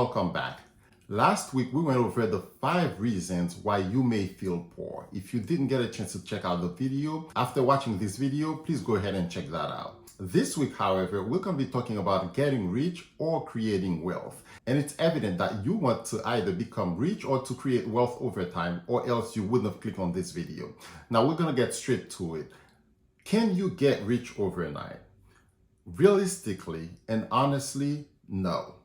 welcome back. Last week, we went over the 5 reasons why you may feel poor. If you didn't get a chance to check out the video, after watching this video, please go ahead and check that out. This week, however, we're going to be talking about getting rich or creating wealth. And it's evident that you want to either become rich or to create wealth over time, or else you wouldn't have clicked on this video. Now, we're going to get straight to it. Can you get rich overnight? Realistically and honestly, no.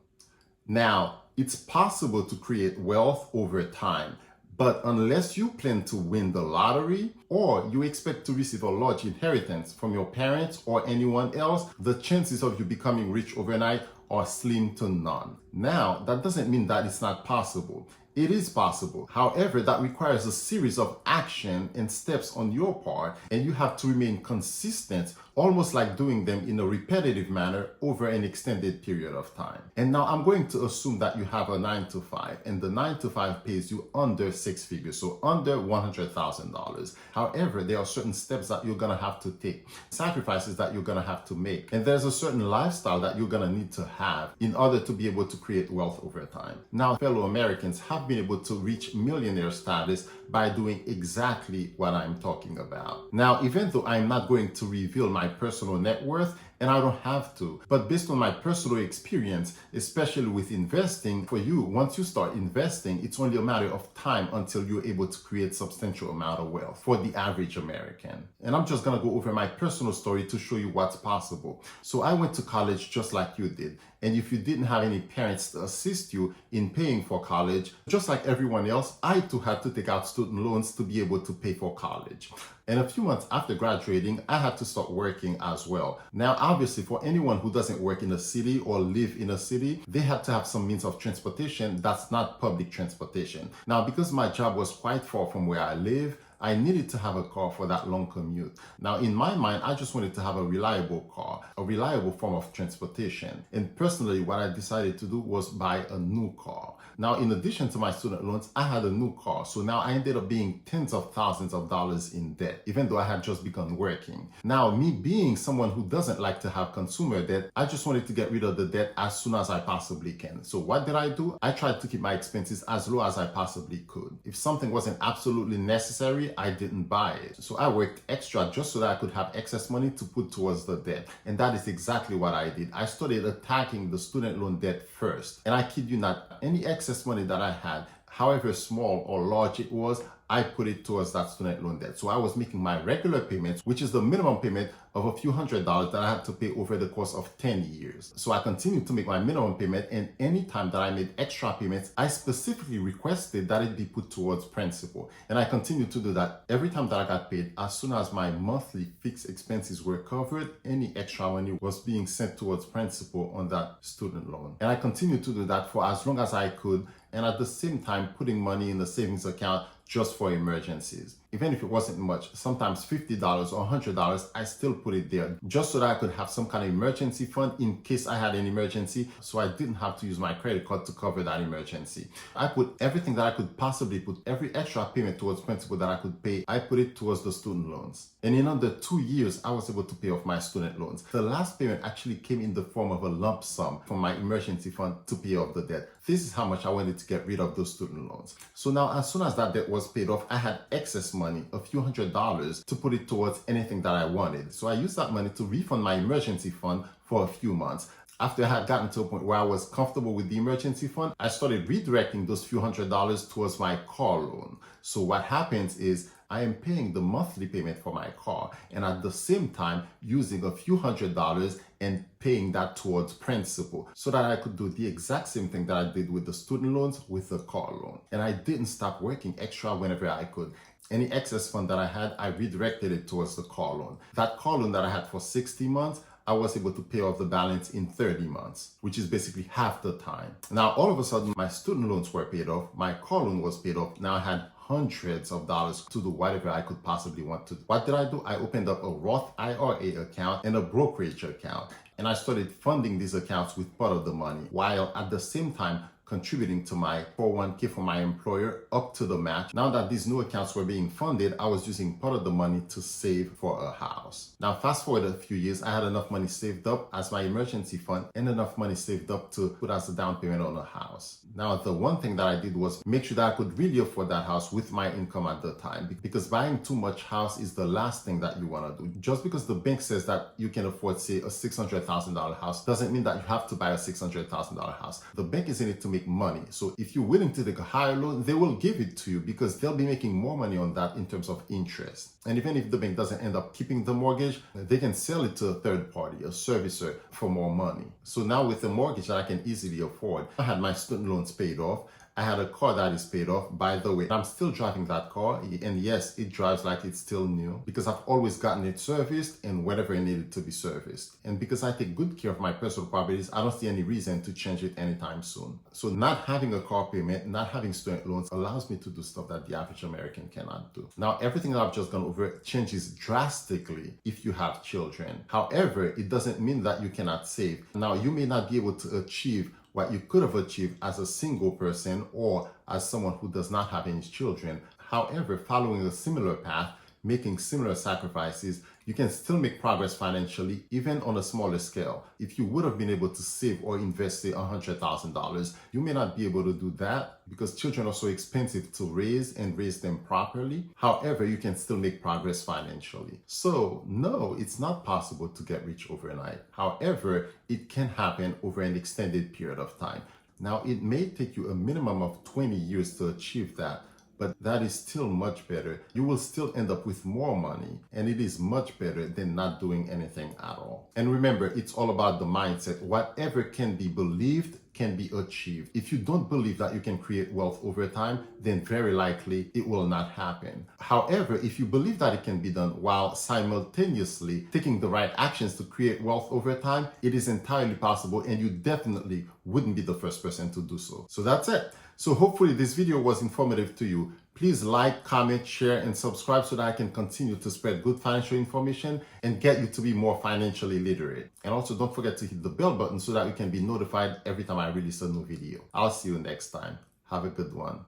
Now, it's possible to create wealth over time, but unless you plan to win the lottery or you expect to receive a large inheritance from your parents or anyone else, the chances of you becoming rich overnight are slim to none. Now, that doesn't mean that it's not possible. It is possible. However, that requires a series of action and steps on your part, and you have to remain consistent, almost like doing them in a repetitive manner over an extended period of time. And now I'm going to assume that you have a 9 to 5, and the 9 to 5 pays you under 6 figures, so under $100,000. However, there are certain steps that you're gonna have to take, sacrifices that you're gonna have to make, and there's a certain lifestyle that you're gonna need to have in order to be able to create wealth over time. Now, fellow Americans have been able to reach millionaire status by doing exactly what I'm talking about. Now, even though I'm not going to reveal my personal net worth, and I don't have to, but based on my personal experience, especially with investing, for you, once you start investing, it's only a matter of time until you're able to create substantial amount of wealth for the average American. And I'm just gonna go over my personal story to show you what's possible. So I went to college just like you did. And if you didn't have any parents to assist you in paying for college, just like everyone else, I too had to take out student loans to be able to pay for college. And a few months after graduating, I had to start working as well. Now, obviously, for anyone who doesn't work in a city or live in a city, they have to have some means of transportation that's not public transportation. Now, because my job was quite far from where I live, I needed to have a car for that long commute. Now, in my mind, I just wanted to have a reliable car, a reliable form of transportation. And personally, what I decided to do was buy a new car. Now, in addition to my student loans, I had a new car. So now I ended up being tens of thousands of dollars in debt, even though I had just begun working. Now, me being someone who doesn't like to have consumer debt, I just wanted to get rid of the debt as soon as I possibly can. So what did I do? I tried to keep my expenses as low as I possibly could. If something wasn't absolutely necessary, I didn't buy it. So I worked extra just so that I could have excess money to put towards the debt. And that is exactly what I did. I started attacking the student loan debt first. And I kid you not, any excess money that I had, however small or large it was, I put it towards that student loan debt. So I was making my regular payments, which is the minimum payment of a few $100s that I had to pay over the course of 10 years. So I continued to make my minimum payment, and any time that I made extra payments, I specifically requested that it be put towards principal. And I continued to do that every time that I got paid. As soon as my monthly fixed expenses were covered, any extra money was being sent towards principal on that student loan. And I continued to do that for as long as I could, and at the same time putting money in the savings account just for emergencies. Even if it wasn't much, sometimes $50 or $100, I still put it there just so that I could have some kind of emergency fund in case I had an emergency, so I didn't have to use my credit card to cover that emergency. I put everything that I could possibly put, every extra payment towards principal that I could pay, I put it towards the student loans. And in under 2 years, I was able to pay off my student loans. The last payment actually came in the form of a lump sum from my emergency fund to pay off the debt. This is how much I wanted to get rid of those student loans. So now, as soon as that debt was paid off, I had excess money, a few $100s, to put it towards anything that I wanted. So I used that money to refund my emergency fund for a few months. After I had gotten to a point where I was comfortable with the emergency fund, I started redirecting those few $100s towards my car loan. So what happens is I am paying the monthly payment for my car, and at the same time using a few $100s and paying that towards principal, so that I could do the exact same thing that I did with the student loans with the car loan. And I didn't stop working extra whenever I could. Any excess fund that I had, I redirected it towards the car loan. That car loan that I had for 60 months, I was able to pay off the balance in 30 months, which is basically half the time. Now, all of a sudden, my student loans were paid off, my car loan was paid off. Now I had hundreds of dollars to do whatever I could possibly want to do. What did I do? I opened up a Roth IRA account and a brokerage account. And I started funding these accounts with part of the money, while at the same time contributing to my 401k for my employer up to the match. Now that these new accounts were being funded, I was using part of the money to save for a house. Now, fast forward a few years, I had enough money saved up as my emergency fund and enough money saved up to put as a down payment on a house. Now, the one thing that I did was make sure that I could really afford that house with my income at the time, because buying too much house is the last thing that you want to do. Just because the bank says that you can afford, say, a $600,000 house doesn't mean that you have to buy a $600,000 house. The bank is in it to make money. So if you're willing to take a higher loan, they will give it to you because they'll be making more money on that in terms of interest. And even if the bank doesn't end up keeping the mortgage, they can sell it to a third party, a servicer, for more money. So now with a mortgage that I can easily afford, I had my student loans paid off. I had a car that is paid off. By the way, I'm still driving that car, and yes, it drives like it's still new because I've always gotten it serviced and whenever it needed to be serviced. And because I take good care of my personal properties, I don't see any reason to change it anytime soon. So not having a car payment, not having student loans allows me to do stuff that the average American cannot do. Now, everything that I've just gone over changes drastically if you have children. However, it doesn't mean that you cannot save. Now, you may not be able to achieve what you could have achieved as a single person or as someone who does not have any children. However, following a similar path, making similar sacrifices, you can still make progress financially, even on a smaller scale. If you would have been able to save or invest, say, $100,000, you may not be able to do that because children are so expensive to raise and raise them properly. However, you can still make progress financially. So, no, it's not possible to get rich overnight. However, it can happen over an extended period of time. Now, it may take you a minimum of 20 years to achieve that, but that is still much better. You will still end up with more money, and it is much better than not doing anything at all. And remember, it's all about the mindset. Whatever can be believed can be achieved. If you don't believe that you can create wealth over time, then very likely it will not happen. However, if you believe that it can be done while simultaneously taking the right actions to create wealth over time, it is entirely possible, and you definitely wouldn't be the first person to do so. So that's it. So hopefully this video was informative to you. Please like, comment, share, and subscribe so that I can continue to spread good financial information and get you to be more financially literate. And also don't forget to hit the bell button so that you can be notified every time I release a new video. I'll see you next time. Have a good one.